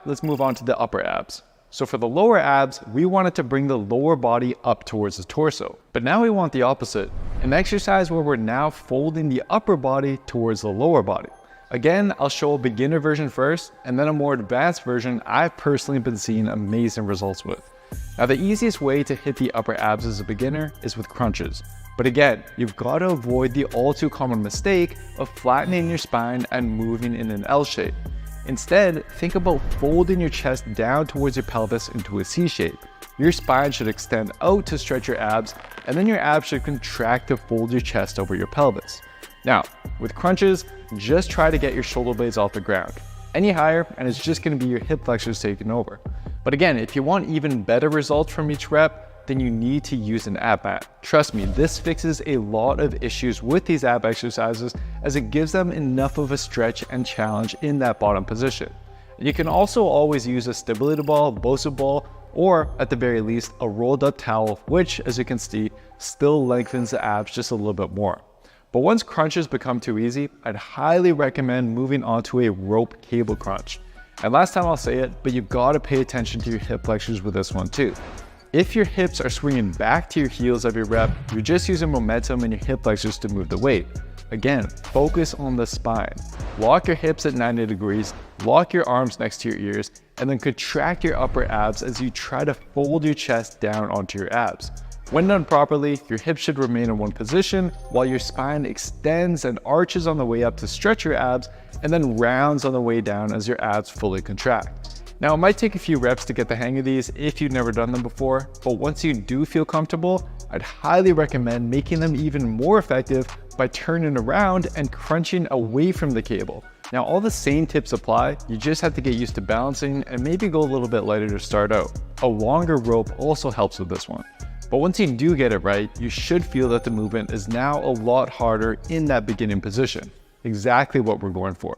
let's move on to the upper abs. So for the lower abs, we wanted to bring the lower body up towards the torso. But now we want the opposite, an exercise where we're now folding the upper body towards the lower body. Again, I'll show a beginner version first, and then a more advanced version I've personally been seeing amazing results with. Now the easiest way to hit the upper abs as a beginner is with crunches. But again, you've got to avoid the all too common mistake of flattening your spine and moving in an L shape. Instead, think about folding your chest down towards your pelvis into a C shape. Your spine should extend out to stretch your abs, and then your abs should contract to fold your chest over your pelvis. Now, with crunches, just try to get your shoulder blades off the ground. Any higher, and it's just going to be your hip flexors taking over. But again, if you want even better results from each rep, then you need to use an ab mat. Trust me, this fixes a lot of issues with these ab exercises as it gives them enough of a stretch and challenge in that bottom position. You can also always use a stability ball, Bosu ball, or at the very least, a rolled up towel, which as you can see, still lengthens the abs just a little bit more. But once crunches become too easy, I'd highly recommend moving on to a rope cable crunch. And last time I'll say it, but you've got to pay attention to your hip flexors with this one too. If your hips are swinging back to your heels every rep, you're just using momentum in your hip flexors to move the weight. Again, focus on the spine. Lock your hips at 90 degrees, lock your arms next to your ears, and then contract your upper abs as you try to fold your chest down onto your abs. When done properly, your hips should remain in one position while your spine extends and arches on the way up to stretch your abs and then rounds on the way down as your abs fully contract. Now, it might take a few reps to get the hang of these if you've never done them before, but once you do feel comfortable, I'd highly recommend making them even more effective by turning around and crunching away from the cable. Now, all the same tips apply, you just have to get used to balancing and maybe go a little bit lighter to start out. A longer rope also helps with this one. But once you do get it right, you should feel that the movement is now a lot harder in that beginning position. Exactly what we're going for.